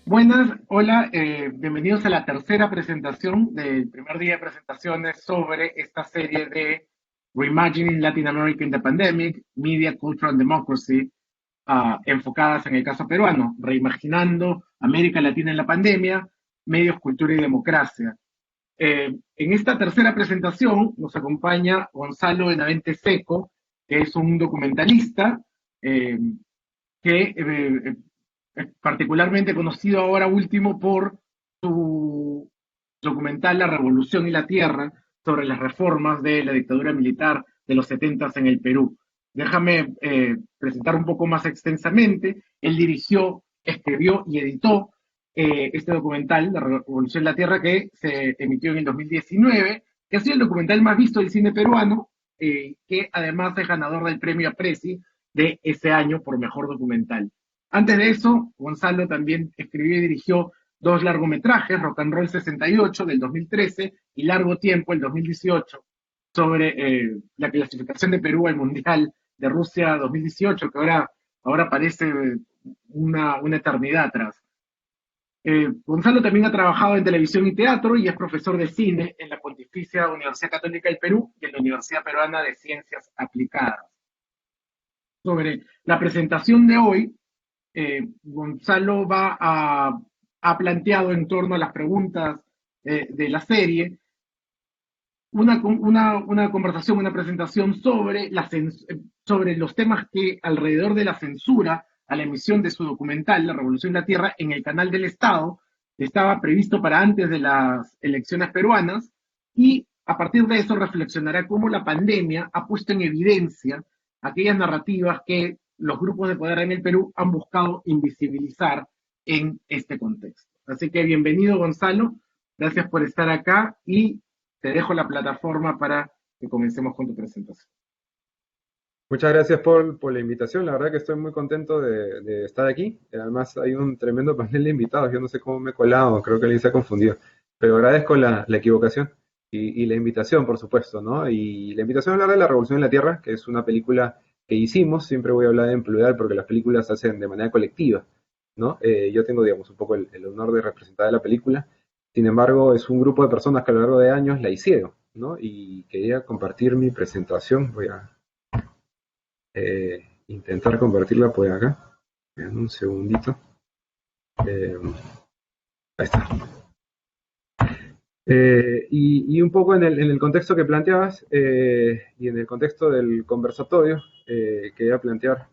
Buenas, hola, bienvenidos a la tercera presentación del primer día de presentaciones sobre esta serie de Reimagining Latin America in the Pandemic, Media, Culture and Democracy, enfocadas en el caso peruano, reimaginando América Latina en la pandemia, medios, cultura y democracia. En esta tercera presentación nos acompaña Gonzalo Benavente Seco, que es un documentalista eh, que es particularmente conocido ahora último por su documental La Revolución y la Tierra sobre las reformas de la dictadura militar de los 70 en el Perú. Déjame presentar un poco más extensamente. Él dirigió, escribió y editó este documental, La Revolución y la Tierra, que se emitió en el 2019, que ha sido el documental más visto del cine peruano, que además es ganador del premio Apreci de ese año por mejor documental. Antes de eso, Gonzalo también escribió y dirigió dos largometrajes, Rock and Roll 68 del 2013 y Largo Tiempo el 2018, sobre la clasificación de Perú al Mundial de Rusia 2018, que ahora parece una eternidad atrás. Gonzalo también ha trabajado en televisión y teatro y es profesor de cine en la Pontificia Universidad Católica del Perú y en la Universidad Peruana de Ciencias Aplicadas. Sobre la presentación de hoy, Gonzalo ha planteado en torno a las preguntas de la serie una conversación, una presentación sobre los temas que alrededor de la censura a la emisión de su documental, La Revolución de la Tierra, en el canal del Estado, estaba previsto para antes de las elecciones peruanas, y a partir de eso reflexionará cómo la pandemia ha puesto en evidencia aquellas narrativas que los grupos de poder en el Perú han buscado invisibilizar en este contexto. Así que bienvenido, Gonzalo, gracias por estar acá y te dejo la plataforma para que comencemos con tu presentación. Muchas gracias por la invitación. La verdad que estoy muy contento de estar aquí. Además hay un tremendo panel de invitados. Yo no sé cómo me he colado, creo que alguien se ha confundido. Pero agradezco la equivocación y la invitación, por supuesto, ¿no? Y la invitación a hablar de La Revolución en la Tierra, que es una película que hicimos. Siempre voy a hablar en plural porque las películas se hacen de manera colectiva, ¿no? Yo tengo, digamos, un poco el honor de representar a la película. Sin embargo, es un grupo de personas que a lo largo de años la hicieron, ¿no? Y quería compartir mi presentación. Voy a intentar convertirla por acá. En un segundito. Ahí está. Un poco en el contexto que planteabas y en el contexto del conversatorio, quería plantear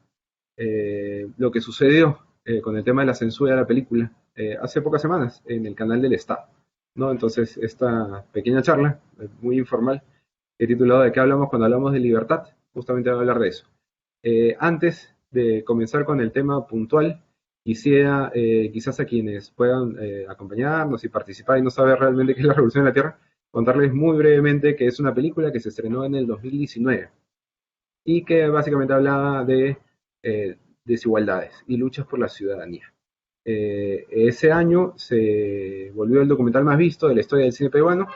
lo que sucedió con el tema de la censura de la película hace pocas semanas en el canal del Estado, ¿no? Entonces, esta pequeña charla, muy informal, he titulado ¿De qué hablamos cuando hablamos de libertad? Justamente voy a hablar de eso. Antes de comenzar con el tema puntual, quisiera quizás a quienes puedan acompañarnos y participar y no saber realmente qué es la Revolución de la Tierra, contarles muy brevemente que es una película que se estrenó en el 2019 y que básicamente hablaba de desigualdades y luchas por la ciudadanía. Ese año se volvió el documental más visto de la historia del cine peruano.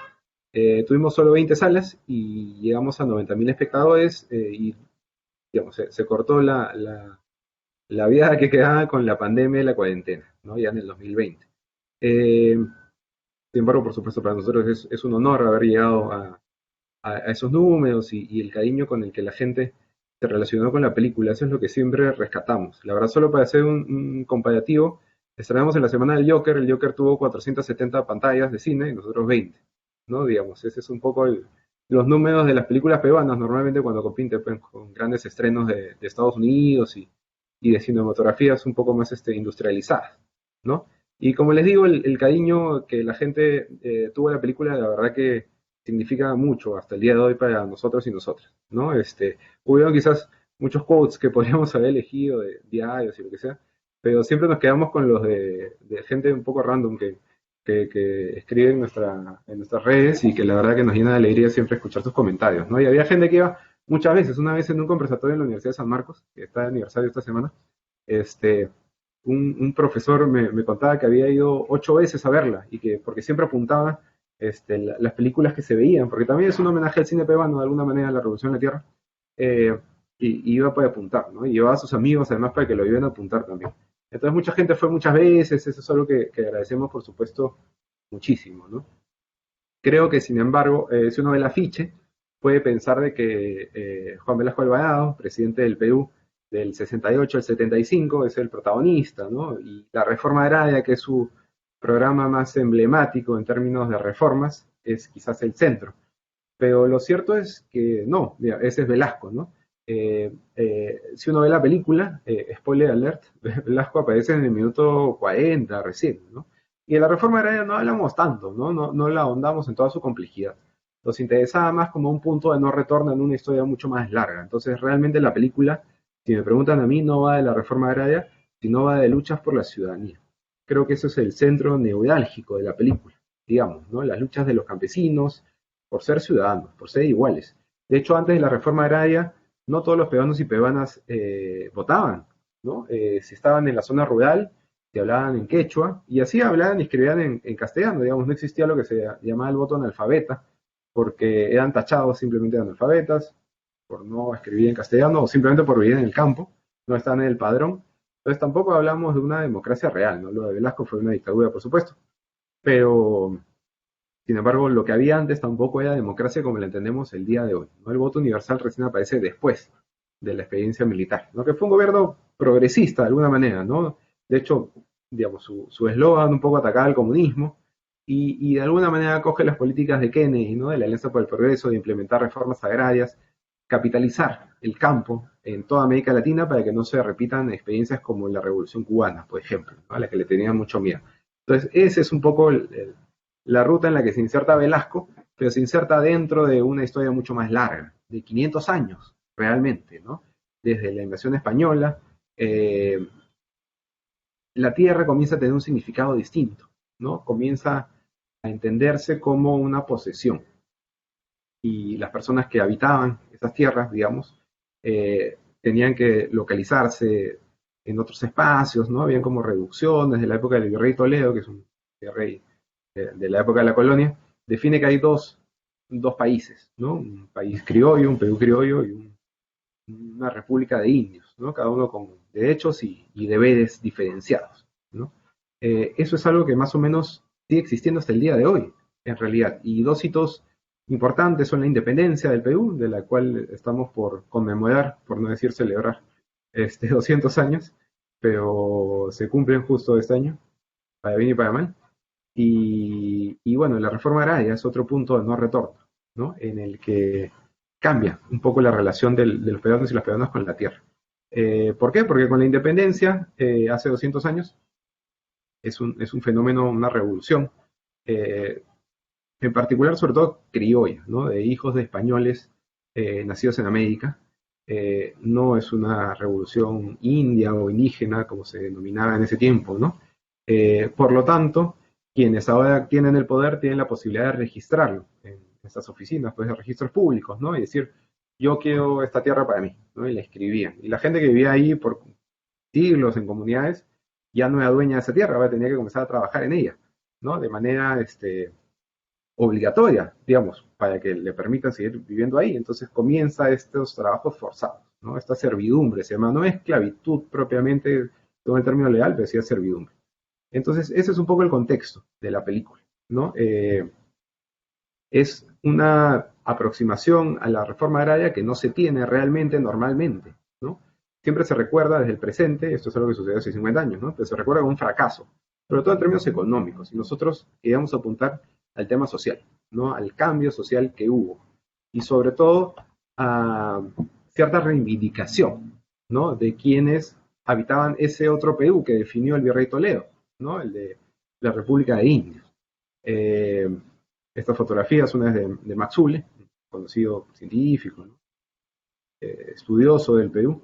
Tuvimos solo 20 salas y llegamos a 90.000 espectadores y digamos, se cortó la vida que quedaba con la pandemia y la cuarentena, ¿no? Ya en el 2020. Sin embargo, por supuesto, para nosotros es un honor haber llegado a esos números y el cariño con el que la gente se relacionó con la película. Eso es lo que siempre rescatamos. La verdad, solo para hacer un comparativo, estrenamos en la semana del Joker. El Joker tuvo 470 pantallas de cine y nosotros 20, ¿no? Digamos, ese es un poco los números de las películas peruanas normalmente cuando compiten pues, con grandes estrenos de Estados Unidos y de cinematografías un poco más industrializadas, ¿no? Y como les digo, el cariño que la gente tuvo a la película, la verdad que significa mucho hasta el día de hoy para nosotros y nosotras, ¿no? Hubieron quizás muchos quotes que podríamos haber elegido de diarios y lo que sea, pero siempre nos quedamos con los de gente un poco random que escribe en nuestras redes y que la verdad que nos llena de alegría siempre escuchar sus comentarios, ¿no? Y había gente que iba muchas veces, una vez en un conversatorio en la Universidad de San Marcos, que está de aniversario esta semana, un profesor me contaba que había ido 8 veces a verla y que porque siempre apuntaba las películas que se veían, porque también es un homenaje al cine peruano de alguna manera a la Revolución de la Tierra, y iba para apuntar, ¿no? Y llevaba a sus amigos además para que lo iban a apuntar también. Entonces mucha gente fue muchas veces, eso es algo que agradecemos, por supuesto, muchísimo, ¿no? Creo que, sin embargo, si uno ve el afiche, puede pensar de que Juan Velasco Alvarado, presidente del Perú del 68 al 75, es el protagonista, ¿no? Y la reforma agraria, que es su programa más emblemático en términos de reformas, es quizás el centro. Pero lo cierto es que no, mira, ese es Velasco, ¿no? Si uno ve la película, spoiler alert, Velasco aparece en el minuto 40 recién, ¿no? Y de la reforma agraria no hablamos tanto, ¿no? No la ahondamos en toda su complejidad. Nos interesaba más como un punto de no retorno en una historia mucho más larga. Entonces, realmente la película, si me preguntan a mí, no va de la reforma agraria, sino va de luchas por la ciudadanía. Creo que eso es el centro neurálgico de la película, digamos, ¿no? Las luchas de los campesinos por ser ciudadanos, por ser iguales. De hecho, antes de la reforma agraria, no todos los peruanos y peruanas votaban, ¿no? Si estaban en la zona rural, se hablaban en quechua, y así hablaban y escribían en castellano, digamos, no existía lo que se llamaba el voto analfabeta, porque eran tachados simplemente de analfabetas, por no escribir en castellano, o simplemente por vivir en el campo, no estaban en el padrón. Entonces tampoco hablamos de una democracia real, ¿no? Lo de Velasco fue una dictadura, por supuesto, pero sin embargo, lo que había antes tampoco era democracia como la entendemos el día de hoy, ¿no? El voto universal recién aparece después de la experiencia militar, ¿no? Que fue un gobierno progresista de alguna manera, ¿no? De hecho, digamos, su eslogan un poco atacaba al comunismo y de alguna manera coge las políticas de Kennedy, ¿no? De la Alianza por el Progreso, de implementar reformas agrarias, capitalizar el campo en toda América Latina para que no se repitan experiencias como la Revolución Cubana, por ejemplo, ¿no? A la que le tenían mucho miedo. Entonces, ese es un poco la ruta en la que se inserta Velasco, pero se inserta dentro de una historia mucho más larga, de 500 años, realmente, ¿no? Desde la invasión española, la tierra comienza a tener un significado distinto, ¿no? Comienza a entenderse como una posesión. Y las personas que habitaban esas tierras, digamos, tenían que localizarse en otros espacios, ¿no? Habían como reducciones de la época del virrey Toledo, que es un virrey de la época de la colonia, define que hay dos países, ¿no? Un país criollo, un Perú criollo y una república de indios, ¿no? Cada uno con derechos y deberes diferenciados, ¿no? Eso es algo que más o menos sigue existiendo hasta el día de hoy, en realidad. Y dos hitos importantes son la independencia del Perú, de la cual estamos por conmemorar, por no decir celebrar, 200 años, pero se cumplen justo este año, para bien y para mal. Y bueno, la reforma agraria es otro punto de no retorno, ¿no? En el que cambia un poco la relación de los peruanos y las peruanas con la tierra. ¿Por qué? Porque con la independencia, hace 200 años, es un fenómeno, una revolución, eh, en particular, sobre todo criolla, ¿no? De hijos de españoles nacidos en América. No es una revolución india o indígena, como se denominaba en ese tiempo, ¿no? Por lo tanto, quienes ahora tienen el poder tienen la posibilidad de registrarlo en estas oficinas, pues de registros públicos, ¿no? Y decir, yo quiero esta tierra para mí, ¿no? Y la escribían. Y la gente que vivía ahí por siglos en comunidades ya no era dueña de esa tierra, ahora tenía que comenzar a trabajar en ella, ¿no? De manera obligatoria, digamos, para que le permitan seguir viviendo ahí. Entonces comienza estos trabajos forzados, ¿no? Esta servidumbre se llama, no es esclavitud propiamente, según el término legal, pero sí es servidumbre. Entonces, ese es un poco el contexto de la película, ¿no? Es una aproximación a la reforma agraria que no se tiene realmente normalmente, ¿no? Siempre se recuerda desde el presente, esto es algo que sucedió hace 50 años, ¿no? Pero se recuerda como un fracaso, sobre todo en términos económicos, y nosotros queríamos apuntar al tema social, ¿no? Al cambio social que hubo, y sobre todo a cierta reivindicación, ¿no? De quienes habitaban ese otro Perú que definió el virrey Toledo, ¿no? El de la República de Indios. Eh, Estas fotografías, una es de Max Zule, conocido científico, ¿no? Estudioso del Perú,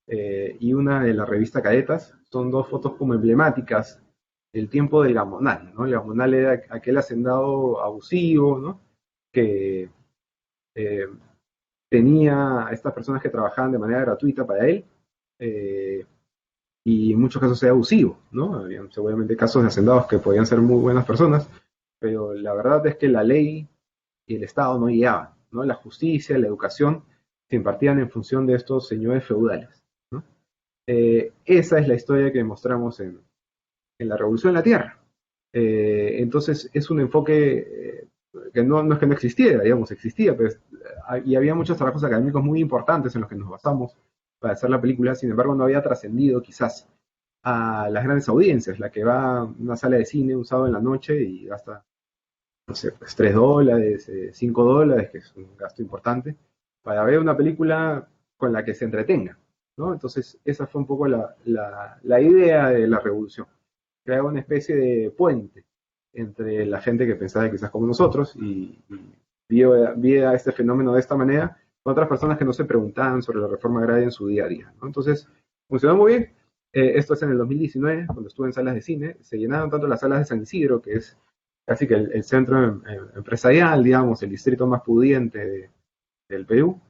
y una de la revista Cadetas. Son dos fotos como emblemáticas del tiempo del Gamonal, ¿no? El Gamonal era aquel hacendado abusivo, ¿no? Que eh, tenía a estas personas que trabajaban de manera gratuita para él, eh, y en muchos casos era abusivo, ¿no? Habían seguramente casos de hacendados que podían ser muy buenas personas, pero la verdad es que la ley y el Estado no guiaban, ¿no? La justicia, la educación se impartían en función de estos señores feudales, ¿no? Esa es la historia que mostramos en la Revolución en la Tierra. Entonces es un enfoque que no es que no existiera, digamos, existía, pero y había muchos trabajos académicos muy importantes en los que nos basamos para hacer la película. Sin embargo, no había trascendido quizás a las grandes audiencias, la que va a una sala de cine un sábado en la noche y gasta, no sé, pues $3, $5, que es un gasto importante, para ver una película con la que se entretenga, ¿no? Entonces, esa fue un poco la idea de la revolución, crear una especie de puente entre la gente que pensaba quizás como nosotros y vía este fenómeno de esta manera, con otras personas que no se preguntaban sobre la reforma agraria en su día a día, ¿no? Entonces, funcionó muy bien. Esto es en el 2019, cuando estuve en salas de cine, se llenaron tanto las salas de San Isidro, que es casi que el centro empresarial, digamos, el distrito más pudiente del Perú,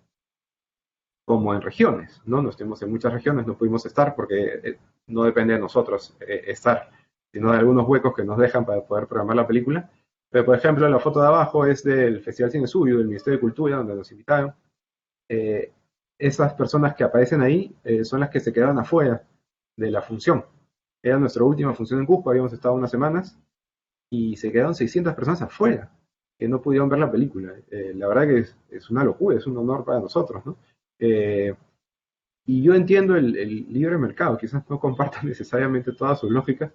como en regiones, ¿no? Nos estuvimos en muchas regiones, no pudimos estar porque no depende de nosotros estar, sino de algunos huecos que nos dejan para poder programar la película. Pero, por ejemplo, la foto de abajo es del Festival Cine Suyo, del Ministerio de Cultura, donde nos invitaron. Eh, Esas personas que aparecen ahí son las que se quedaron afuera de la función. Era nuestra última función en Cusco, habíamos estado unas semanas y se quedaron 600 personas afuera que no pudieron ver la película. La verdad que es una locura, es un honor para nosotros, ¿no? Eh, y yo entiendo el libre mercado, quizás no comparto necesariamente todas sus lógicas,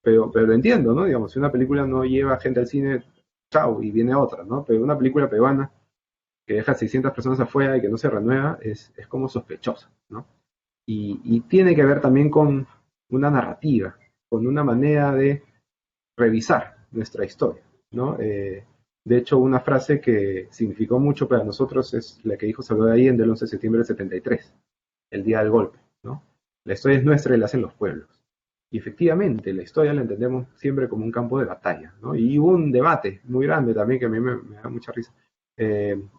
pero lo entiendo, ¿no? Digamos, si una película no lleva gente al cine, chao, y viene otra, ¿no? Pero una película peruana que deja 600 personas afuera y que no se renueva es como sospechosa, ¿no? Y tiene que ver también con una narrativa, con una manera de revisar nuestra historia, ¿no? De hecho, una frase que significó mucho para nosotros es la que dijo Salvador Allende el 11 de septiembre del 73, el día del golpe, ¿no? La historia es nuestra y la hacen los pueblos. Y efectivamente, la historia la entendemos siempre como un campo de batalla, ¿no? Y hubo un debate muy grande también que a mí me da mucha risa.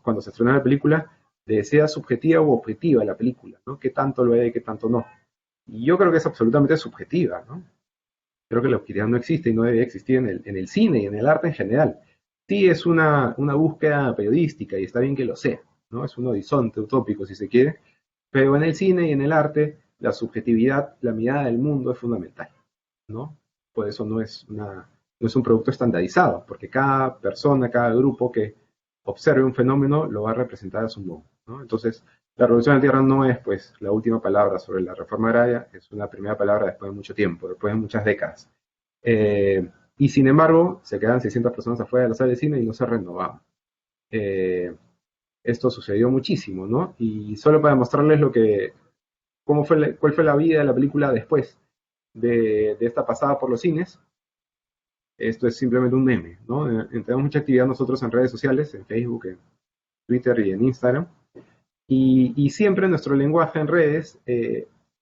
Cuando se estrenó la película, de sea subjetiva o objetiva la película, ¿no? ¿Qué tanto lo era y qué tanto no? Y yo creo que es absolutamente subjetiva, ¿no? Creo que la objetividad no existe y no debe existir en el cine y en el arte en general. Sí es una búsqueda periodística y está bien que lo sea, ¿no? Es un horizonte utópico si se quiere, pero en el cine y en el arte la subjetividad, la mirada del mundo es fundamental, ¿no? Por eso no es un producto estandarizado, porque cada persona, cada grupo que observe un fenómeno lo va a representar a su modo, ¿no? Entonces, la Revolución de la Tierra no es pues la última palabra sobre la reforma agraria, es una primera palabra después de mucho tiempo, después de muchas décadas. Y sin embargo, se quedan 600 personas afuera de la sala de cine y no se renovaban. Eh, Esto sucedió muchísimo, ¿no? Y solo para mostrarles cuál fue la vida de la película después de esta pasada por los cines, esto es simplemente un meme, ¿no? Tenemos mucha actividad nosotros en redes sociales, en Facebook, en Twitter y en Instagram, y siempre nuestro lenguaje en redes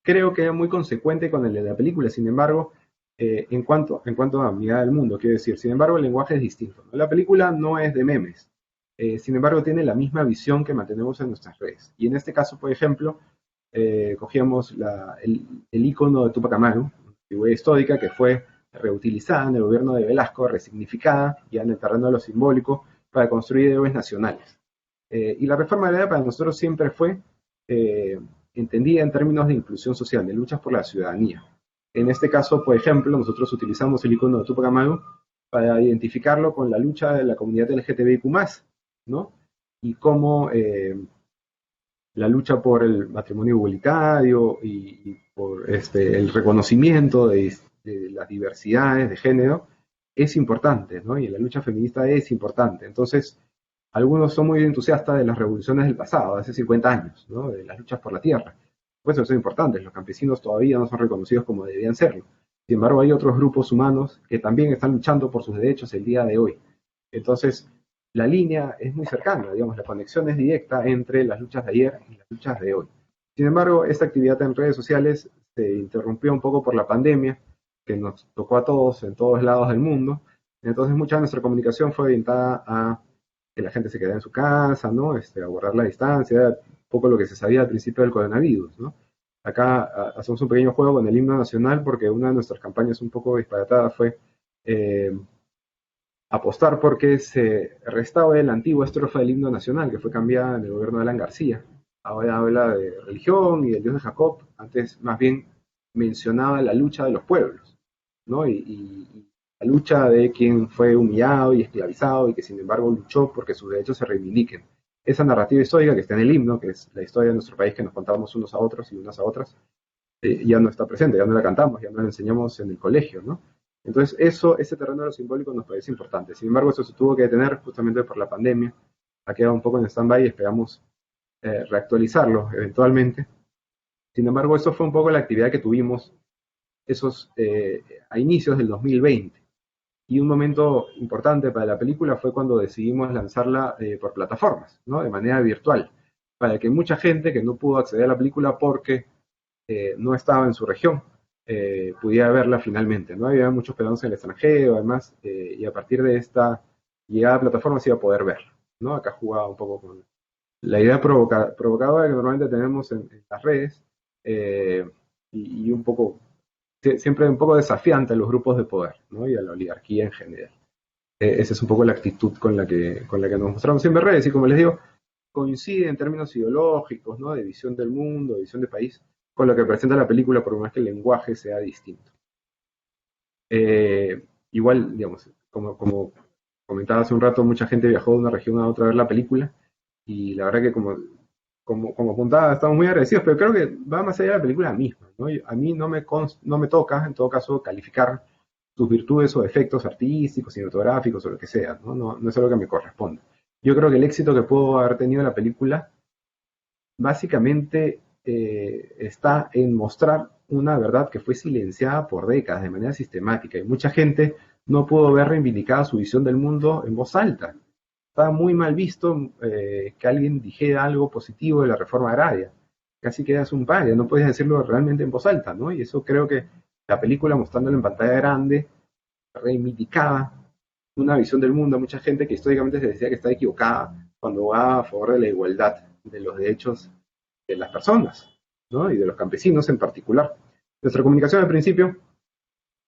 creo que es muy consecuente con el de la película. Sin embargo, en cuanto a mirada del mundo, quiero decir, sin embargo el lenguaje es distinto, ¿no? La película no es de memes, sin embargo tiene la misma visión que mantenemos en nuestras redes. Y en este caso, por ejemplo, cogíamos el icono de Tupac Amaru, una figura histórica que fue reutilizada en el gobierno de Velasco, resignificada ya en el terreno de lo simbólico, para construir héroes nacionales. Y la reforma agraria para nosotros siempre fue eh, entendida en términos de inclusión social, de luchas por la ciudadanía. En este caso, por ejemplo, nosotros utilizamos el icono de Tupac Amaru para identificarlo con la lucha de la comunidad LGTBIQ+, ¿no? Y cómo la lucha por el matrimonio igualitario y por el reconocimiento de las diversidades de género es importante, ¿no? Y la lucha feminista es importante. Entonces, algunos son muy entusiastas de las revoluciones del pasado, de hace 50 años, ¿no? De las luchas por la tierra. Pues eso son importantes, los campesinos todavía no son reconocidos como deberían serlo. Sin embargo, hay otros grupos humanos que también están luchando por sus derechos el día de hoy. Entonces, la línea es muy cercana, digamos, la conexión es directa entre las luchas de ayer y las luchas de hoy. Sin embargo, esta actividad en redes sociales se interrumpió un poco por la pandemia, que nos tocó a todos en todos lados del mundo. Entonces, mucha de nuestra comunicación fue orientada a que la gente se quedara en su casa, ¿no? A guardar la distancia, un poco lo que se sabía al principio del coronavirus, ¿no? Acá hacemos un pequeño juego con el himno nacional porque una de nuestras campañas un poco disparatadas fue eh, apostar porque se restaure la antigua estrofa del himno nacional que fue cambiada en el gobierno de Alan García ahora habla de religión y del Dios de Jacob, antes más bien mencionaba la lucha de los pueblos, ¿no? Y la lucha de quien fue humillado y esclavizado y que sin embargo luchó porque sus derechos se reivindiquen. Esa narrativa histórica que está en el himno, que es la historia de nuestro país que nos contábamos unos a otros y unas a otras, ya no está presente, ya no la cantamos, ya no la enseñamos en el colegio, ¿no? Entonces ese terreno de lo simbólico nos parece importante. Sin embargo, eso se tuvo que detener justamente por la pandemia, ha quedado un poco en stand-by y esperamos reactualizarlo eventualmente. Sin embargo, eso fue un poco la actividad que tuvimos a inicios del 2020. Y un momento importante para la película fue cuando decidimos lanzarla por plataformas, ¿no? De manera virtual, para que mucha gente que no pudo acceder a la película porque no estaba en su región, pudiera verla finalmente, ¿no? Había muchos peruanos en el extranjero, además, y a partir de esta llegada a plataformas iba a poder verla, ¿no? Acá jugaba un poco con la idea provocadora que normalmente tenemos en las redes, y un poco, siempre un poco desafiante a los grupos de poder, ¿no? Y a la oligarquía en general. Esa es un poco la actitud con la que nos mostramos siempre en redes, y como les digo, coincide en términos ideológicos, ¿no? De visión del mundo, de visión de país, con lo que presenta la película, por más que el lenguaje sea distinto. Igual, digamos, como comentaba hace un rato, mucha gente viajó de una región a otra a ver la película, y la verdad que como apuntaba, estamos muy agradecidos, pero creo que va más allá de la película misma, ¿no? A mí no me toca, en todo caso, calificar sus virtudes o defectos artísticos, cinematográficos o lo que sea, ¿no? No es algo que me corresponde. Yo creo que el éxito que pudo haber tenido la película básicamente está en mostrar una verdad que fue silenciada por décadas de manera sistemática, y mucha gente no pudo ver reivindicada su visión del mundo en voz alta. Estaba muy mal visto que alguien dijera algo positivo de la reforma agraria. Casi quedas un paria, no puedes decirlo realmente en voz alta, ¿no? Y eso creo que la película, mostrándolo en pantalla grande, reivindicaba una visión del mundo a mucha gente que históricamente se decía que está equivocada cuando va a favor de la igualdad de los derechos de las personas, ¿no? Y de los campesinos en particular. Nuestra comunicación al principio,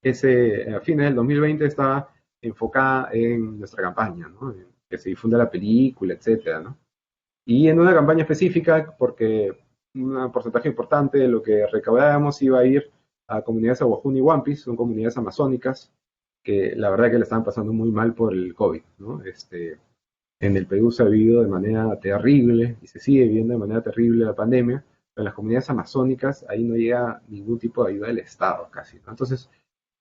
a fines del 2020, estaba enfocada en nuestra campaña, ¿no? En que se difunda la película, etcétera, ¿no? Y en una campaña específica, porque un porcentaje importante de lo que recaudábamos iba a ir a comunidades Awajún y Wampis, son comunidades amazónicas que la verdad que le estaban pasando muy mal por el COVID, ¿no? En el Perú se ha vivido de manera terrible y se sigue viviendo de manera terrible la pandemia, pero en las comunidades amazónicas ahí no llega ningún tipo de ayuda del Estado casi, ¿no? Entonces,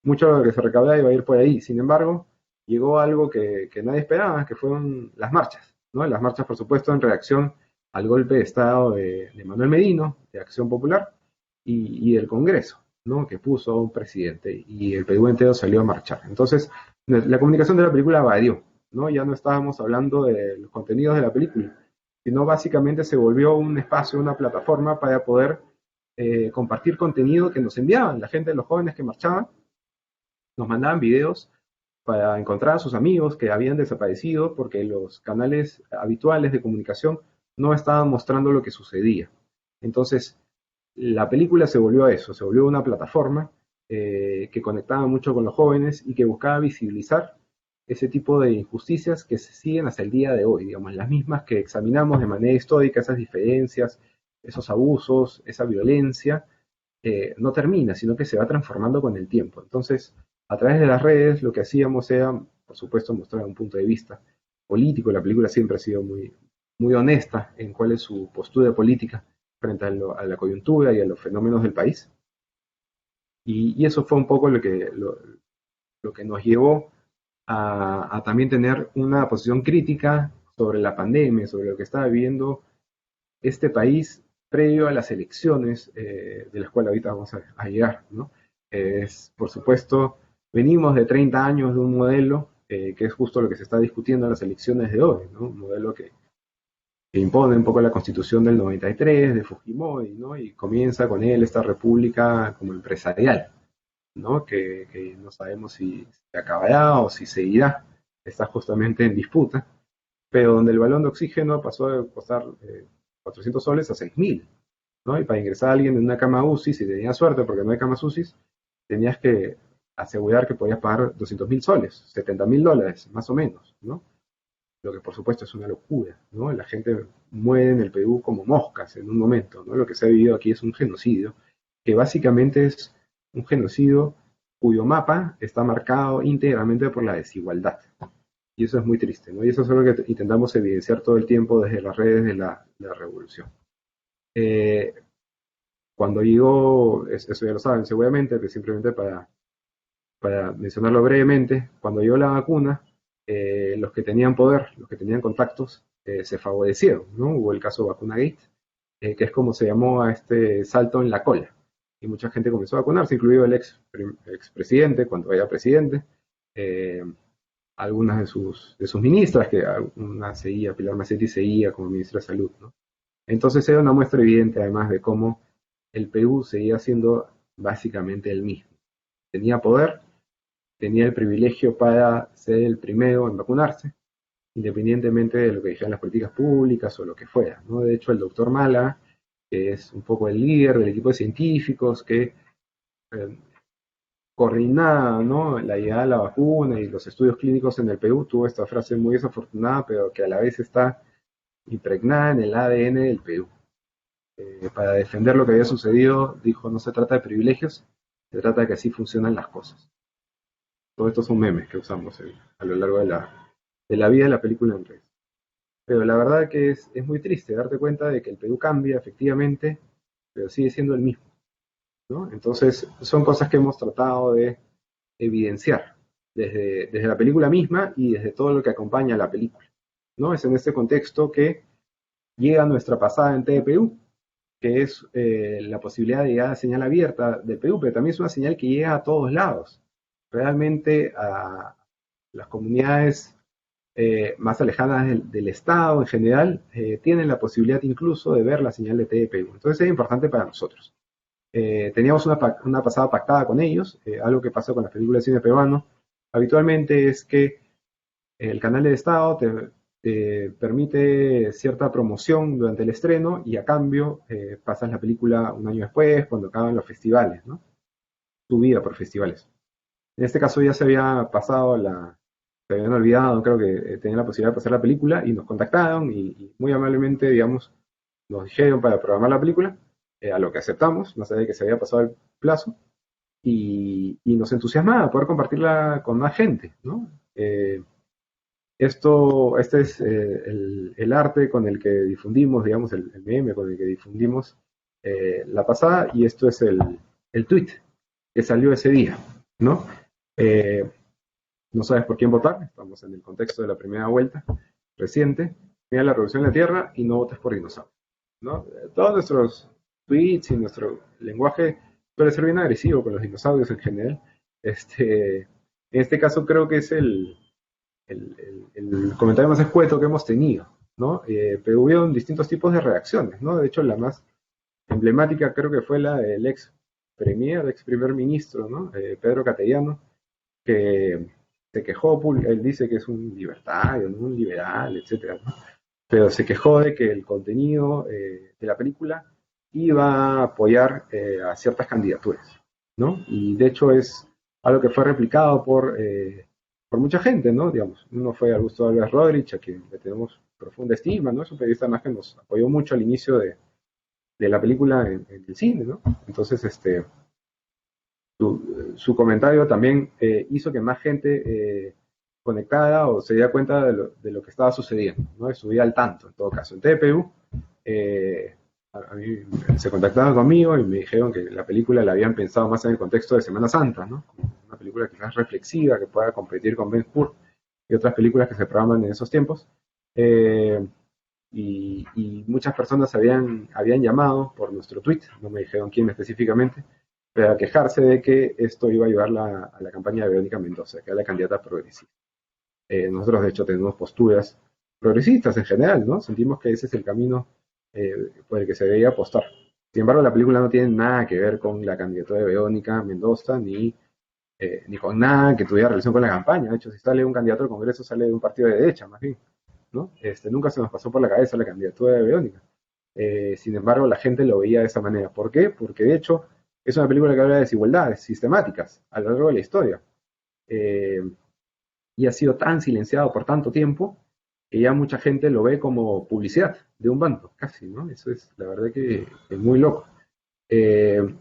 mucho de lo que se recaudaba iba a ir por ahí. Sin embargo, llegó algo que nadie esperaba, que fueron las marchas, ¿no? Las marchas, por supuesto, en reacción al golpe de Estado de Manuel Merino, de Acción Popular, y del Congreso, ¿no? Que puso a un presidente, y el Perú entero salió a marchar. Entonces, la comunicación de la película varió, ¿no? Ya no estábamos hablando de los contenidos de la película, sino básicamente se volvió un espacio, una plataforma para poder compartir contenido que nos enviaban la gente, los jóvenes que marchaban, nos mandaban videos para encontrar a sus amigos que habían desaparecido porque los canales habituales de comunicación no estaban mostrando lo que sucedía. Entonces, la película se volvió a eso, se volvió una plataforma que conectaba mucho con los jóvenes y que buscaba visibilizar ese tipo de injusticias que se siguen hasta el día de hoy, digamos, las mismas que examinamos de manera histórica, esas diferencias, esos abusos, esa violencia, no termina, sino que se va transformando con el tiempo. Entonces, a través de las redes lo que hacíamos era, por supuesto, mostrar un punto de vista político. La película siempre ha sido muy honesta en cuál es su postura política frente a la coyuntura y a los fenómenos del país. Y eso fue un poco lo que nos llevó a también tener una posición crítica sobre la pandemia, sobre lo que estaba viviendo este país previo a las elecciones, de las cuales ahorita vamos a llegar, ¿no? Por supuesto, venimos de 30 años de un modelo que es justo lo que se está discutiendo en las elecciones de hoy, ¿no? Un modelo que impone un poco la constitución del 93 de Fujimori, ¿no? Y comienza con él esta república como empresarial, ¿no? Que no sabemos si se acabará o si seguirá, está justamente en disputa, pero donde el balón de oxígeno pasó de costar 400 soles a 6.000, ¿no? Y para ingresar a alguien en una cama UCI, si tenías suerte, porque no hay camas UCI, tenías que asegurar que podías pagar 200.000 soles, $70.000, más o menos, ¿no? lo que por supuesto es una locura, ¿no? La gente muere en el Perú como moscas en un momento, ¿no? Lo que se ha vivido aquí es un genocidio, que básicamente es un genocidio cuyo mapa está marcado íntegramente por la desigualdad. Y eso es muy triste, ¿no? Y eso es algo que intentamos evidenciar todo el tiempo desde las redes de la revolución. Eh, Cuando llegó, eso ya lo saben seguramente, pero simplemente para mencionarlo brevemente, cuando llegó la vacuna, los que tenían poder, los que tenían contactos, se favorecieron, ¿no? Hubo el caso Vacunagate, que es como se llamó a este salto en la cola. Y mucha gente comenzó a vacunarse, incluido el expresidente, cuando era presidente, eh, algunas de sus ministras, que una seguía, Pilar Macetti seguía como ministra de Salud, ¿no? Entonces era una muestra evidente, además, de cómo el Perú seguía siendo básicamente el mismo. Tenía poder, tenía el privilegio para ser el primero en vacunarse, independientemente de lo que dijeran las políticas públicas o lo que fuera, ¿no? De hecho, el doctor Mala, que es un poco el líder del equipo de científicos que eh, coordinaba, ¿no?, la llegada de la vacuna y los estudios clínicos en el Perú, tuvo esta frase muy desafortunada, pero que a la vez está impregnada en el ADN del Perú. Para defender lo que había sucedido, dijo: no se trata de privilegios, se trata de que así funcionan las cosas. Todos estos son memes que usamos a lo largo de la vida de la película en redes. Pero la verdad que es muy triste darte cuenta de que el Perú cambia efectivamente, pero sigue siendo el mismo, ¿no? Entonces son cosas que hemos tratado de evidenciar desde la película misma y desde todo lo que acompaña a la película, ¿no? Es en este contexto que llega nuestra pasada en TVPU, que es la posibilidad de llegar a señal abierta del Perú, pero también es una señal que llega a todos lados. Realmente a las comunidades más alejadas del Estado en general tienen la posibilidad incluso de ver la señal de TVPU. Entonces es importante para nosotros. Teníamos una pasada pactada con ellos, algo que pasa con las películas de cine peruano. Habitualmente es que el canal del Estado te permite cierta promoción durante el estreno y a cambio pasas la película un año después, cuando acaban los festivales, ¿no? Tu vida por festivales. En este caso ya se había pasado se habían olvidado, creo que tenían la posibilidad de pasar la película y nos contactaron y muy amablemente, digamos, nos dijeron para programar la película, a lo que aceptamos, más allá de que se había pasado el plazo, y nos entusiasmaba poder compartirla con más gente, ¿no? Este es el arte con el que difundimos, digamos, el meme con el que difundimos la pasada, y esto es el tweet que salió ese día, ¿no? Eh, no sabes por quién votar, estamos en el contexto de la primera vuelta reciente, mira la revolución de la Tierra y no votes por dinosaurios, ¿no? Todos nuestros tweets y nuestro lenguaje suele ser bien agresivo con los dinosaurios en general. En este caso creo que es el comentario más escueto que hemos tenido, ¿no? Pero hubieron distintos tipos de reacciones, ¿no? De hecho, la más emblemática creo que fue la del ex primer ministro, ¿no? Pedro Catellano, que se quejó, él dice que es un libertario, ¿no?, un liberal, etcétera, ¿no? Pero se quejó de que el contenido de la película iba a apoyar a ciertas candidaturas, ¿no? Y de hecho es algo que fue replicado por mucha gente, ¿no? Digamos, uno fue Augusto Álvarez Rodríguez, a quien le tenemos profunda estima, ¿no? Es un periodista más que nos apoyó mucho al inicio de la película en el cine, ¿no? Entonces, su comentario también hizo que más gente conectada o se diera cuenta de lo que estaba sucediendo, ¿no? Estuviera al tanto, en todo caso. En TPU a mí se contactaron conmigo y me dijeron que la película la habían pensado más en el contexto de Semana Santa, ¿no? Una película quizás reflexiva que pueda competir con Ben-Hur y otras películas que se programan en esos tiempos. Y muchas personas habían llamado por nuestro tweet, no me dijeron quién específicamente, pero a quejarse de que esto iba a llevar a la campaña de Verónica Mendoza, que era la candidata progresista. Nosotros, de hecho, tenemos posturas progresistas en general, ¿no? Sentimos que ese es el camino por el que se debería apostar. Sin embargo, la película no tiene nada que ver con la candidatura de Verónica Mendoza, ni con nada que tuviera relación con la campaña. De hecho, si sale un candidato al Congreso, sale de un partido de derecha, más bien, ¿no? Nunca se nos pasó por la cabeza la candidatura de Verónica. Sin embargo, la gente lo veía de esa manera. ¿Por qué? Porque, de hecho, es una película que habla de desigualdades sistemáticas a lo largo de la historia. Y ha sido tan silenciado por tanto tiempo que ya mucha gente lo ve como publicidad de un bando, casi, ¿no? Eso es la verdad que es muy loco.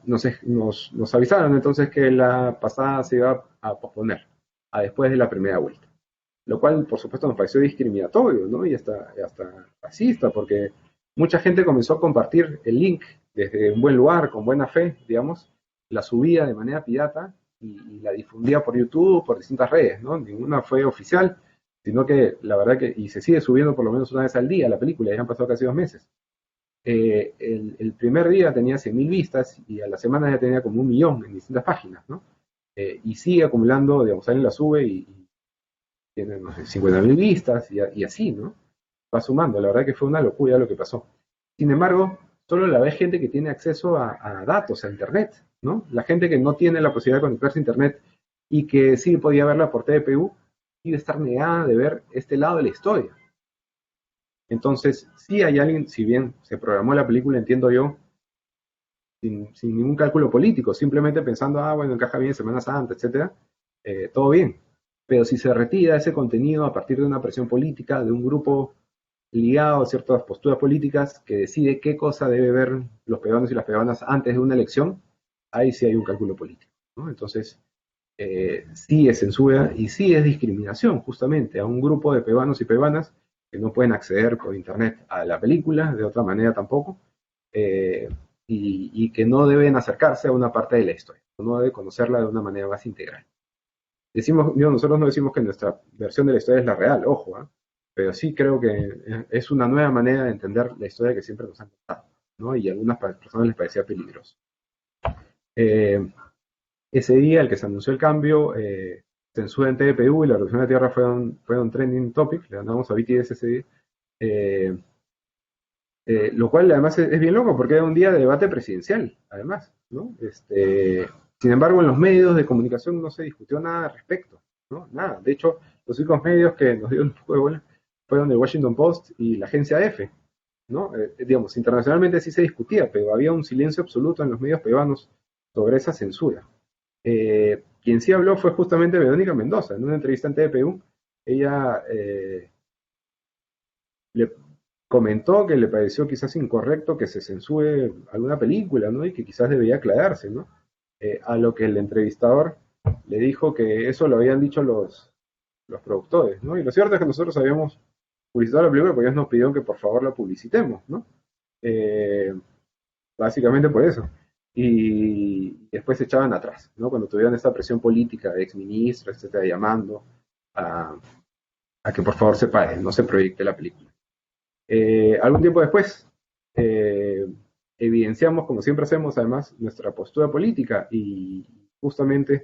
Nos avisaron entonces que la pasada se iba a posponer a después de la primera vuelta, lo cual por supuesto nos pareció discriminatorio, ¿no? Y hasta racista, porque mucha gente comenzó a compartir el link desde un buen lugar, con buena fe, digamos, la subía de manera pirata y la difundía por YouTube, por distintas redes, ¿no? Ninguna fue oficial, sino que la verdad que, y se sigue subiendo por lo menos una vez al día la película, ya han pasado casi 2 meses. El primer día tenía 100.000 vistas y a la semana ya tenía como 1 millón en distintas páginas, ¿no? Y sigue acumulando, digamos, alguien la sube y tiene, no sé, 50.000 vistas y así, ¿no? Va sumando, la verdad que fue una locura lo que pasó. Sin embargo, solo la ve gente que tiene acceso a datos, a Internet, ¿no? La gente que no tiene la posibilidad de conectarse a Internet y que sí podía verla por TPU, iba a estar negada de ver este lado de la historia. Entonces, sí hay alguien, si bien se programó la película, entiendo yo, sin ningún cálculo político, simplemente pensando, bueno, encaja bien Semana Santa, etcétera, todo bien. Pero si se retira ese contenido a partir de una presión política, de un grupo ligado a ciertas posturas políticas que decide qué cosa debe ver los peruanos y las peruanas antes de una elección, ahí sí hay un cálculo político, ¿no? Entonces, sí es censura y sí es discriminación justamente a un grupo de peruanos y peruanas que no pueden acceder por internet a la película, de otra manera tampoco, eh, y que no deben acercarse a una parte de la historia, no deben conocerla de una manera más integral. Nosotros no decimos que nuestra versión de la historia es la real, ojo, ¿eh? Pero sí creo que es una nueva manera de entender la historia que siempre nos han contado, ¿no? Y a algunas personas les parecía peligroso. Eh, Ese día, el que se anunció el cambio, censura en TPU y la reducción de la Tierra fueron trending topic, le andamos a BTS ese día. Eh, lo cual además es bien loco porque era un día de debate presidencial, además, ¿no? Sin embargo, en los medios de comunicación no se discutió nada al respecto, ¿no? Nada. De hecho, los únicos medios que nos dieron un poco de bola fueron el Washington Post y la agencia EFE, ¿no? Digamos, internacionalmente sí se discutía, pero había un silencio absoluto en los medios peruanos sobre esa censura. Quien sí habló fue justamente Verónica Mendoza, en una entrevista en TVPU. Ella le comentó que le pareció quizás incorrecto que se censure alguna película, ¿no? Y que quizás debería aclararse, ¿no? A lo que el entrevistador le dijo que eso lo habían dicho los productores, ¿no? Y lo cierto es que nosotros habíamos publicitado la película porque ellos nos pidieron que por favor la publicitemos, ¿no? Eh, Básicamente por eso. Y después se echaban atrás, ¿no? Cuando tuvieron esta presión política de exministros, etcétera, llamando a que por favor se pare, no se proyecte la película. Algún tiempo después, eh, evidenciamos, como siempre hacemos, además, nuestra postura política y justamente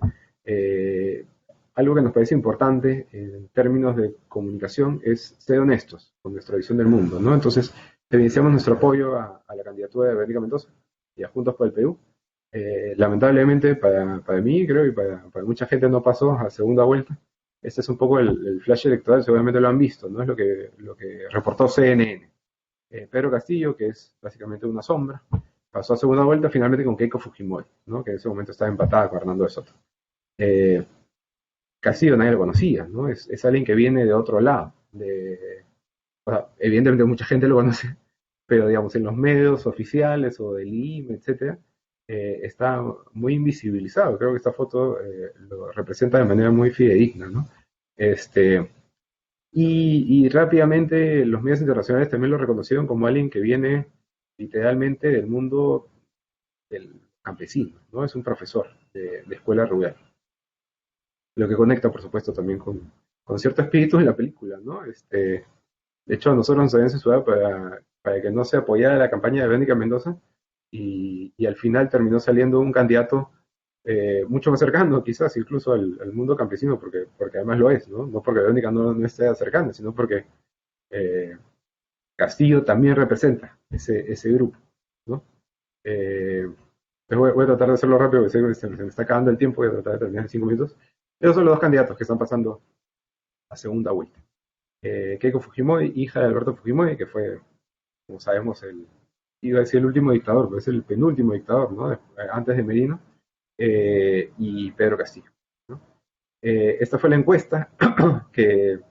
algo que nos parece importante en términos de comunicación es ser honestos con nuestra visión del mundo, ¿no? Entonces, evidenciamos nuestro apoyo a la candidatura de Verónica Mendoza y a Juntos por el Perú. Lamentablemente para mí, creo, y para mucha gente no pasó a segunda vuelta. Este es un poco el flash electoral, seguramente lo han visto, ¿no? Es lo que reportó CNN. Pedro Castillo, que es básicamente una sombra, pasó a segunda vuelta finalmente con Keiko Fujimori, ¿no? Que en ese momento estaba empatada con Hernando de Soto. Eh, Castillo nadie lo conocía, ¿no? Es alguien que viene de otro lado. O sea, evidentemente mucha gente lo conoce, pero digamos en los medios oficiales o del IME, etcétera, está muy invisibilizado. Creo que esta foto lo representa de manera muy fidedigna, ¿no? Este, y rápidamente los medios internacionales también lo reconocieron como alguien que viene literalmente del mundo del campesino, ¿no? Es un profesor de escuela rural. Lo que conecta, por supuesto, también con cierto espíritu en la película, ¿no? De hecho, nosotros nos habían censurado para que no se apoyara la campaña de Verónica Mendoza y al final terminó saliendo un candidato mucho más cercano, quizás incluso al mundo campesino, porque además lo es, ¿no? No porque Verónica no esté cercana, sino porque eh, Castillo también representa ese grupo, ¿no? Eh, voy a tratar de hacerlo rápido, porque sé que se me está acabando el tiempo, voy a tratar de terminar en 5 minutos. Esos son los dos candidatos que están pasando a segunda vuelta. Keiko Fujimori, hija de Alberto Fujimori, que fue, como sabemos, iba a decir el último dictador, pero es el penúltimo dictador, ¿no? Antes de Merino, y Pedro Castillo, ¿no? Esta fue la encuesta que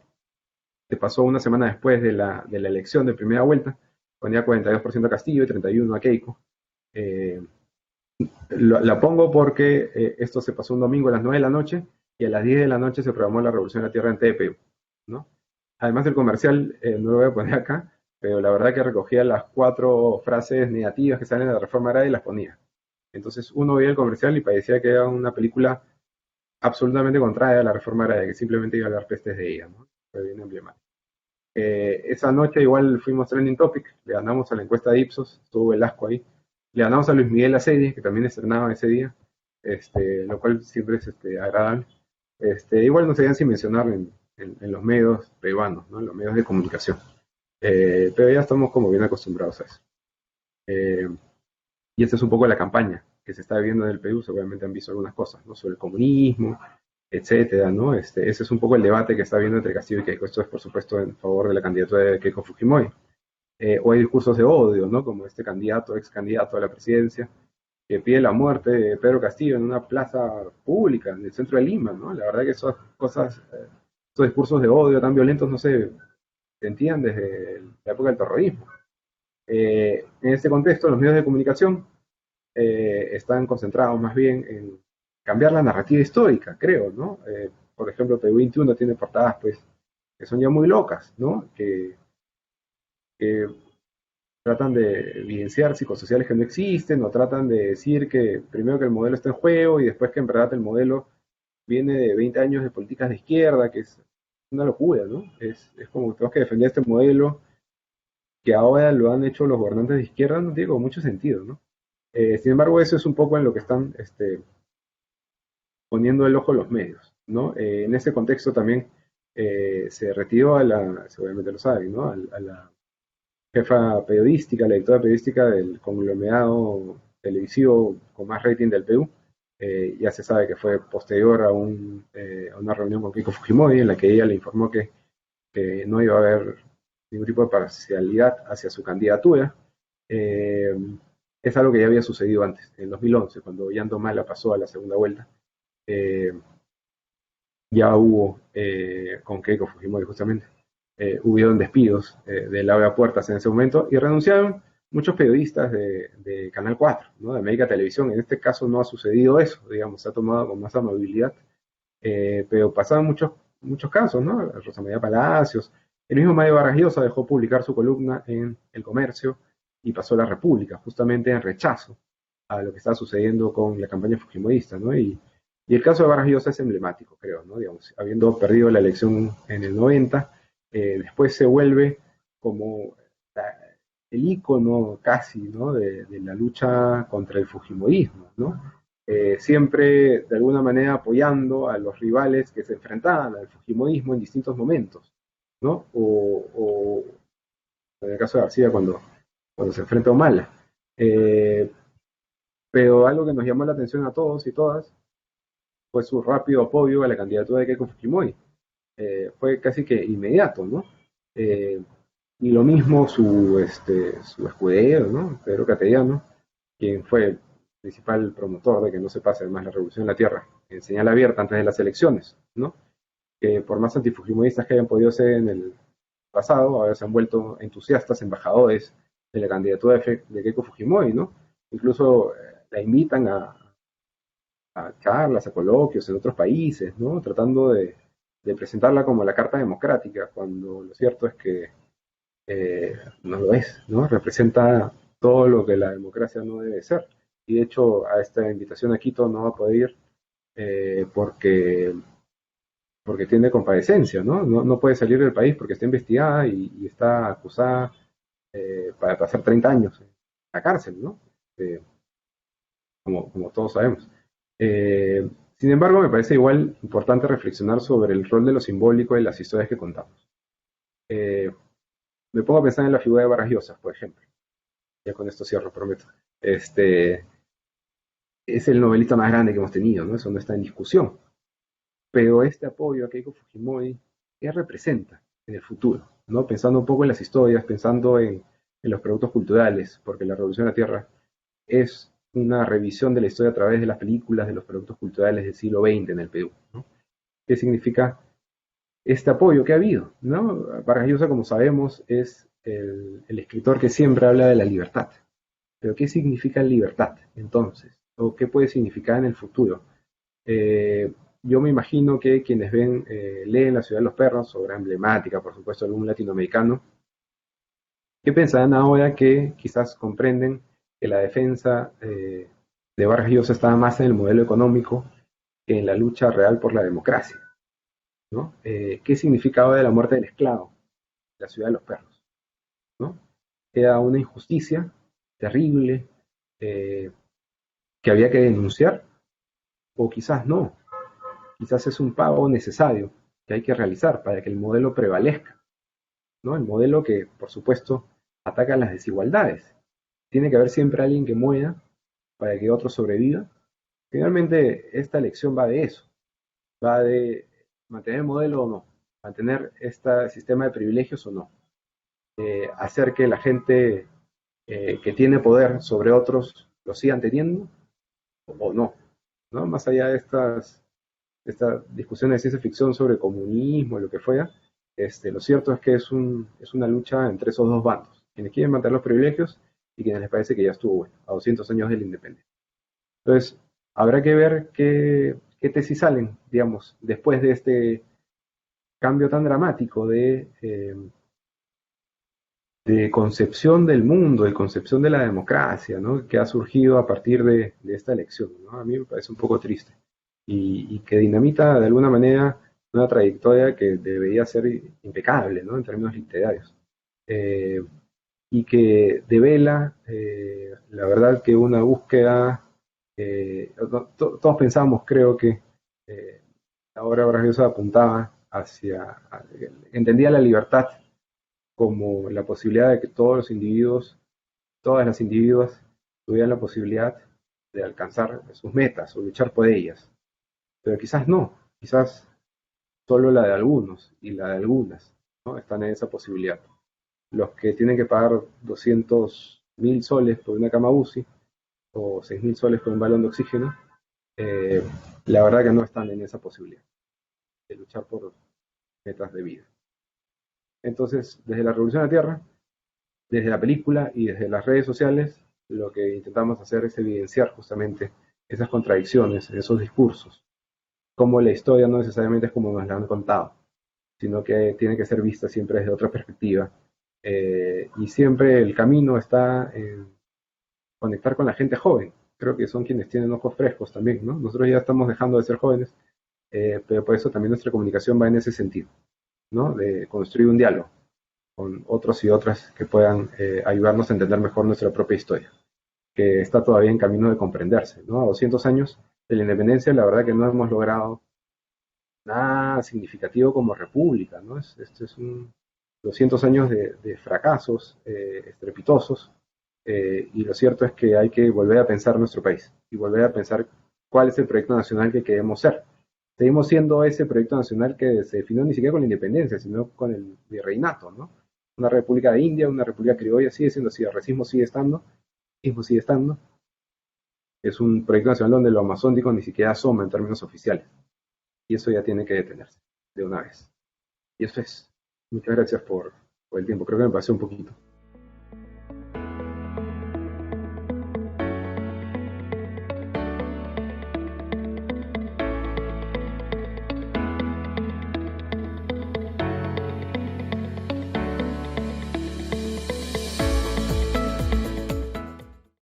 te pasó una semana después de la elección de primera vuelta, ponía 42% a Castillo y 31% a Keiko. Eh, la pongo porque esto se pasó un domingo a las 9 de la noche y a las 10 de la noche se programó la Revolución de la Tierra en TPU, ¿no? Además del comercial, no lo voy a poner acá, pero la verdad que recogía las 4 frases negativas que salen de la reforma agraria y las ponía. Entonces uno veía el comercial y parecía que era una película absolutamente contraria a la reforma agraria, que simplemente iba a dar pestes de ella, ¿no? Fue bien emblemático. Esa noche igual fuimos trending topic, le ganamos a la encuesta de Ipsos, estuvo Velasco ahí, le ganamos a Luis Miguel la serie, que también estrenaba ese día, lo cual siempre es agradable. Igual no sabían sin mencionar en los medios peruanos, ¿no? En los medios de comunicación. Pero ya estamos como bien acostumbrados a eso. Eh, y esta es un poco la campaña que se está viviendo en el Perú, seguramente han visto algunas cosas, ¿no? Sobre el comunismo, etcétera, ¿no? Ese es un poco el debate que está habiendo entre Castillo y Keiko. Esto es, por supuesto, en favor de la candidatura de Keiko Fujimori. O hay discursos de odio, ¿no? Como este candidato, ex candidato a la presidencia, que pide la muerte de Pedro Castillo en una plaza pública en el centro de Lima, ¿no? La verdad que esas cosas, esos discursos de odio tan violentos no se sentían desde la época del terrorismo. En este contexto, los medios de comunicación están concentrados más bien en cambiar la narrativa histórica, creo, ¿no? Por ejemplo, Perú 21 tiene portadas, pues, que son ya muy locas, ¿no? Que tratan de evidenciar psicosociales que no existen, o tratan de decir que primero que el modelo está en juego y después que en verdad el modelo viene de 20 años de políticas de izquierda, que es una locura, ¿no? Es como que tenemos que defender este modelo que ahora lo han hecho los gobernantes de izquierda, no digo, mucho sentido, ¿no? Sin embargo, eso es un poco en lo que están poniendo el ojo los medios, ¿no? En ese contexto también se retiró seguramente lo saben, ¿no? A la jefa periodística, la editora periodística del conglomerado televisivo con más rating del Perú. Ya se sabe que fue posterior a una reunión con Keiko Fujimori en la que ella le informó que no iba a haber ningún tipo de parcialidad hacia su candidatura. Eh, es algo que ya había sucedido antes, en 2011, cuando Ollanta Humala pasó a la segunda vuelta. Eh, ya hubo, con Keiko Fujimori justamente, hubieron despidos de Laura Puertas en ese momento y renunciaron muchos periodistas de Canal 4, ¿no? De América Televisión. En este caso no ha sucedido eso, digamos, se ha tomado con más amabilidad, pero pasaban muchos casos, ¿no? Rosa María Palacios, el mismo Mario Vargas Llosa dejó publicar su columna en El Comercio y pasó a La República, justamente en rechazo a lo que está sucediendo con la campaña fujimorista, ¿no? Y el caso de Vargas Llosa es emblemático, creo, ¿no? Digamos, habiendo perdido la elección en el 90, después se vuelve como el ícono casi, ¿no? De la lucha contra el fujimorismo, ¿no? Siempre de alguna manera apoyando a los rivales que se enfrentaban al fujimorismo en distintos momentos, ¿no? O en el caso de García cuando se enfrenta a Humala. Eh, pero algo que nos llamó la atención a todos y todas fue su rápido apoyo a la candidatura de Keiko Fujimori. Fue casi que inmediato, ¿no? Eh, y lo mismo su escudero, ¿no? Pedro Cateriano, quien fue el principal promotor de que no se pase además la revolución en la tierra, en señal abierta antes de las elecciones, ¿no? Que por más antifujimoristas que hayan podido ser en el pasado, ahora se han vuelto entusiastas, embajadores de la candidatura de Keiko Fujimori, ¿no? Incluso la invitan a charlas, a coloquios en otros países, ¿no? Tratando de presentarla como la carta democrática, cuando lo cierto es que no lo es, ¿no? Representa todo lo que la democracia no debe ser. Y de hecho, a esta invitación a Quito no va a poder ir porque tiene comparecencia, ¿no? ¿no? puede salir del país porque está investigada y está acusada para pasar 30 años en la cárcel, ¿no? Eh, como todos sabemos. Sin embargo, me parece igual importante reflexionar sobre el rol de lo simbólico y las historias que contamos. Eh, Me pongo a pensar en la figura de Vargas Llosa, por ejemplo. Ya con esto cierro, prometo. Este, es el novelista más grande que hemos tenido, ¿no? Eso no está en discusión. Pero este apoyo a Keiko Fujimori, ¿qué representa en el futuro? ¿No? Pensando un poco en las historias, pensando en los productos culturales, porque la Revolución de la Tierra es una revisión de la historia a través de las películas, de los productos culturales del siglo XX en el Perú, ¿no? ¿Qué significa este apoyo que ha habido, ¿no? Vargas Llosa, como sabemos, es el escritor que siempre habla de la libertad. Pero ¿qué significa libertad entonces? ¿O qué puede significar en el futuro? Eh, yo me imagino que quienes leen La ciudad de los perros, obra emblemática, por supuesto, de algún latinoamericano, ¿qué pensarán ahora que quizás comprenden que la defensa de Vargas Llosa estaba más en el modelo económico que en la lucha real por la democracia? ¿No? ¿Qué significaba de la muerte del esclavo, la ciudad de los perros? ¿No? Era una injusticia terrible eh, que había que denunciar, o quizás no, quizás es un pago necesario que hay que realizar para que el modelo prevalezca, ¿no? El modelo que, por supuesto, ataca las desigualdades. Tiene que haber siempre alguien que muera para que otro sobreviva. Finalmente, esta elección va de eso, va de mantener el modelo o no, mantener este sistema de privilegios o no, hacer que la gente que tiene poder sobre otros lo sigan teniendo o no, ¿no? Más allá de esta discusión de ciencia ficción sobre comunismo, lo que fuera, lo cierto es que es una lucha entre esos dos bandos, quienes quieren mantener los privilegios y quienes les parece que ya estuvo bueno, a 200 años de la independencia. Entonces, habrá que ver qué tesis salen, digamos, después de este cambio tan dramático de concepción del mundo, de concepción de la democracia, ¿no? Que ha surgido a partir de esta elección, ¿no? A mí me parece un poco triste y que dinamita de alguna manera una trayectoria que debería ser impecable, ¿no? En términos literarios. Eh, y que devela, la verdad, que una búsqueda, todos pensamos, creo que la obra Vargas apuntaba entendía la libertad como la posibilidad de que todos los individuos, todas las individuas, tuvieran la posibilidad de alcanzar sus metas o luchar por ellas. Pero quizás no, quizás solo la de algunos y la de algunas, ¿no? Están en esa posibilidad. Los que tienen que pagar 200.000 soles por una cama UCI o 6.000 soles por un balón de oxígeno, eh, la verdad que no están en esa posibilidad de luchar por metas de vida. Entonces, desde la Revolución a la Tierra, desde la película y desde las redes sociales, lo que intentamos hacer es evidenciar justamente esas contradicciones, esos discursos, cómo la historia no necesariamente es como nos la han contado, sino que tiene que ser vista siempre desde otra perspectiva. Y siempre el camino está en conectar con la gente joven. Creo que son quienes tienen ojos frescos también, ¿no? Nosotros ya estamos dejando de ser jóvenes, pero por eso también nuestra comunicación va en ese sentido, ¿no? De construir un diálogo con otros y otras que puedan ayudarnos a entender mejor nuestra propia historia, que está todavía en camino de comprenderse, ¿no? A 200 años de la independencia, la verdad que no hemos logrado nada significativo como república, ¿no? Este es 200 años de fracasos estrepitosos, y lo cierto es que hay que volver a pensar nuestro país y volver a pensar cuál es el proyecto nacional que queremos ser. Seguimos siendo ese proyecto nacional que se definió ni siquiera con la independencia, sino con el virreinato, ¿no? Una república de India, una república criolla, sigue siendo así, el racismo sigue estando, es un proyecto nacional donde lo amazónico ni siquiera asoma en términos oficiales, y eso ya tiene que detenerse de una vez. Y eso es. Muchas gracias por el tiempo, creo que me pasé un poquito.